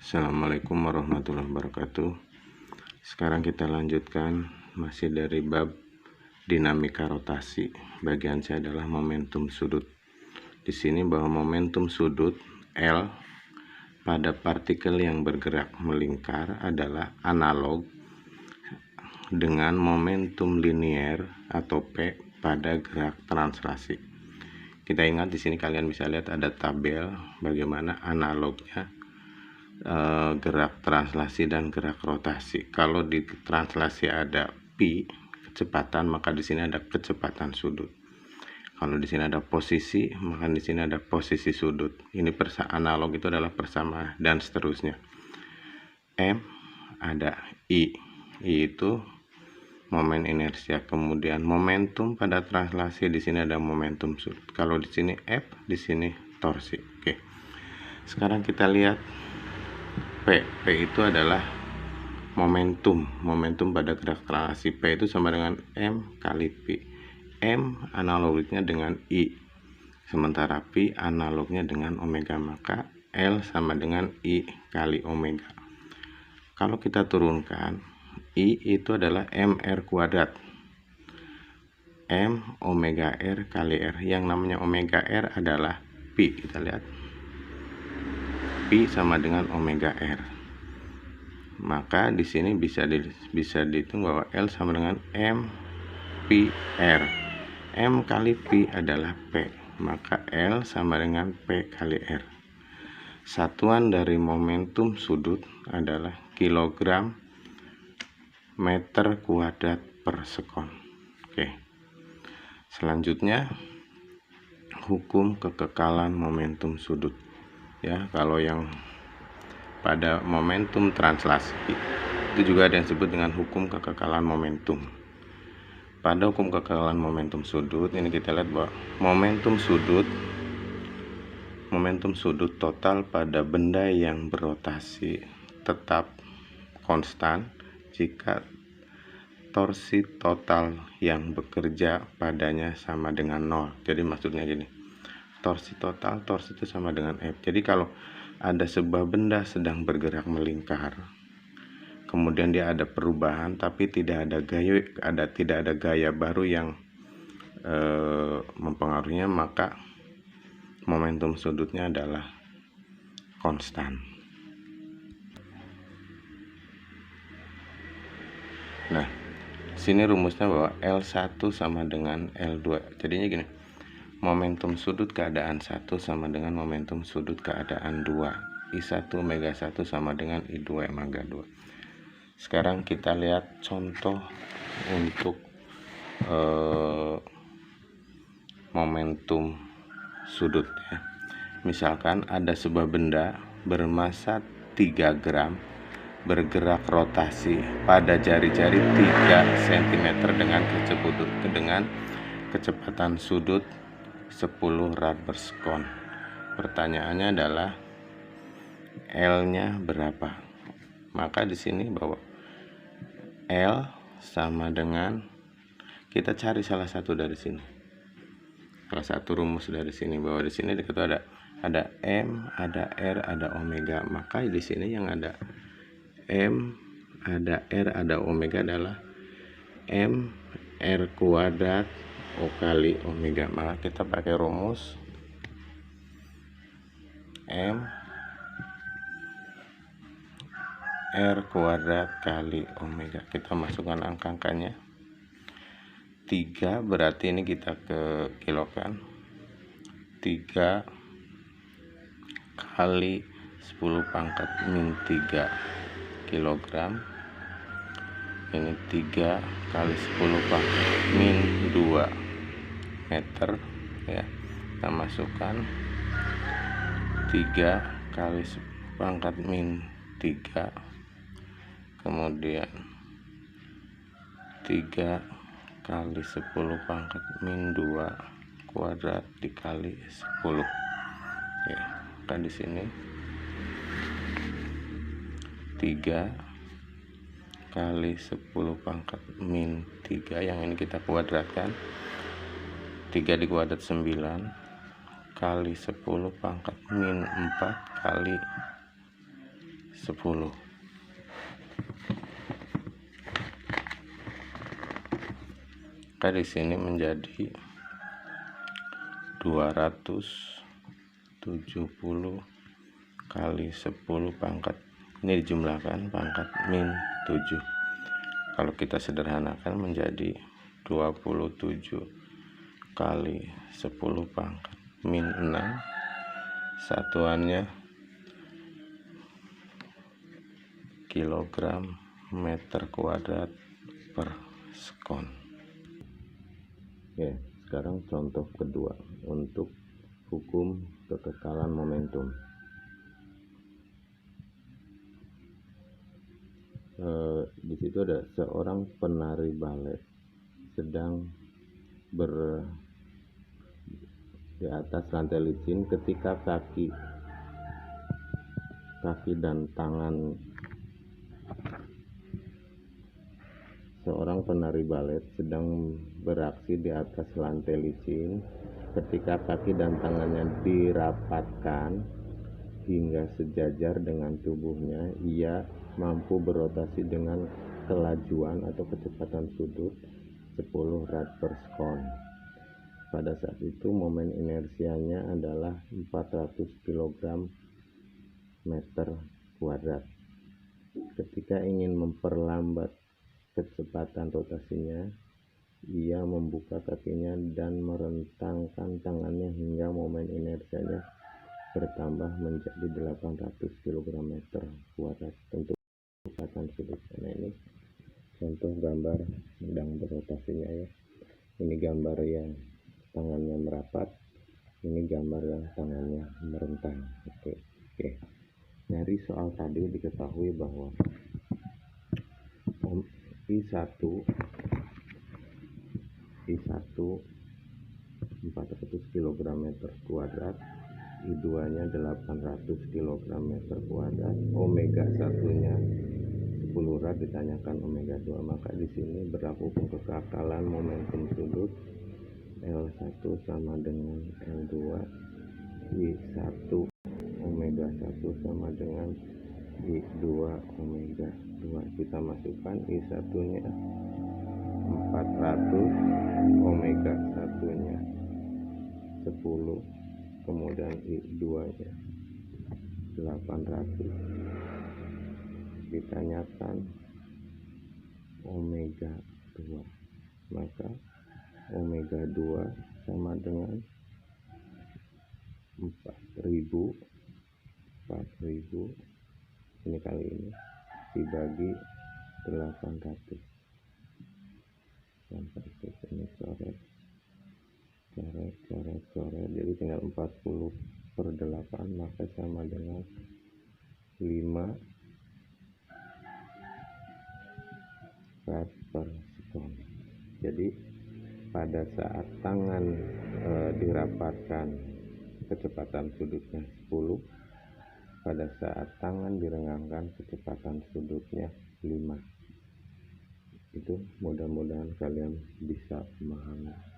Assalamualaikum warahmatullahi wabarakatuh. Sekarang kita lanjutkan masih dari bab dinamika rotasi. Bagian saya adalah momentum sudut. Di sini bahwa momentum sudut L pada partikel yang bergerak melingkar adalah analog dengan momentum linier atau P pada gerak translasi. Kita ingat di sini kalian bisa lihat ada tabel bagaimana analognya gerak translasi dan gerak rotasi. Kalau di translasi ada pi kecepatan, maka di sini ada kecepatan sudut. Kalau di sini ada posisi, maka di sini ada posisi sudut. Ini analog itu adalah persamaan dan seterusnya. M ada I itu momen inersia. Kemudian momentum pada translasi, di sini ada momentum sudut. Kalau di sini F, di sini torsi. Oke. Sekarang kita lihat P itu adalah momentum pada gerak translasi. P itu sama dengan M kali Pi. M analognya dengan I, sementara Pi analognya dengan omega, maka L sama dengan I kali omega. Kalau kita turunkan, I itu adalah MR kuadrat, M omega R kali R. Yang namanya omega R adalah Pi. Kita lihat Pi sama dengan omega R, maka di sini bisa dihitung bahwa L sama dengan M Pi R. M kali Pi adalah P, maka L sama dengan P kali R. Satuan dari momentum sudut adalah kilogram meter kuadrat per sekon. Oke. Selanjutnya hukum kekekalan momentum sudut. Ya, kalau yang pada momentum translasi itu juga ada yang disebut dengan hukum kekekalan momentum. Pada hukum kekekalan momentum sudut ini kita lihat bahwa momentum sudut total pada benda yang berotasi tetap konstan jika torsi total yang bekerja padanya sama dengan 0. Jadi maksudnya gini, torsi itu sama dengan F. Jadi kalau ada sebuah benda sedang bergerak melingkar, kemudian dia ada perubahan tapi tidak ada gaya baru yang mempengaruhinya, maka momentum sudutnya adalah konstan. Nah, sini rumusnya bahwa L1 sama dengan L2. Jadinya gini, momentum sudut keadaan 1 sama dengan momentum sudut keadaan 2. I1 omega 1 sama dengan I2 omega 2. Sekarang kita lihat contoh untuk momentum sudut ya. Misalkan ada sebuah benda bermasa 3 gram bergerak rotasi pada jari-jari 3 cm dengan kecepatan sudut 10 rad per sekon. Pertanyaannya adalah L-nya berapa? Maka di sini bahwa L sama dengan, kita cari salah satu dari sini. Salah satu rumus dari sini bahwa di sini ada M, ada R, ada omega. Maka di sini yang ada M, ada R, ada omega adalah M R kuadrat O kali omega. Maka kita pakai rumus M R kuadrat kali omega. Kita masukkan angka-angkanya. 3 berarti ini kita ke kilogram. 3 kali 10 pangkat min 3 kilogram. Ini 3 kali 10 pangkat min 2 meter ya. Kita masukkan 3 kali 10 pangkat min 3, kemudian 3 kali 10 pangkat min 2 kuadrat dikali 10 ya. Kan di sini 3 kali 10 pangkat min 3, yang ini kita kuadratkan, 3 dikuadrat 9 kali 10 pangkat min 4 kali 10. Maka di sini menjadi 270 kali 10 pangkat. Ini dijumlahkan pangkat min 7. Kalau kita sederhanakan menjadi 27 kali 10 pangkat min 6, satuannya kilogram meter kuadrat per sekon. Oke, sekarang contoh kedua untuk hukum kekekalan momentum. Di situ ada seorang penari balet sedang di atas lantai licin ketika kaki dan tangan seorang penari balet sedang beraksi di atas lantai licin ketika kaki dan tangannya dirapatkan hingga sejajar dengan tubuhnya. Ia mampu berotasi dengan kelajuan atau kecepatan sudut 10 rad per sekon. Pada saat itu momen inersianya adalah 400 kg meter kuadrat. Ketika ingin memperlambat kecepatan rotasinya, ia membuka kakinya dan merentangkan tangannya hingga momen inersianya bertambah menjadi 800 kg meter kuadrat untuk kecepatan sudut. Nah, ini contoh gambar sedang berotasinya ya. Ini gambar yang tangannya merapat, ini gambar yang tangannya merentang. Oke. Dari soal tadi diketahui bahwa I1 400 kg meter kuadrat, I2 nya 800 kg meter kuadrat, omega 1 nya 10 rad, ditanyakan omega 2. Maka di sini berlaku kekekalan momentum sudut L1 sama dengan L2, I1 omega 1 sama dengan I2 omega 2. Kita masukkan I1 nya 400, omega 1 nya 10, kemudian I2 nya 800, ditanyakan omega 2. Maka omega 2 sama dengan 4000 ini kali ini dibagi 800. Ini coret, jadi tinggal 40/8, maka sama dengan 5 rad per sekon. Jadi pada saat tangan dirapatkan kecepatan sudutnya 10, pada saat tangan direnggangkan kecepatan sudutnya 5. Itu mudah-mudahan kalian bisa memahami.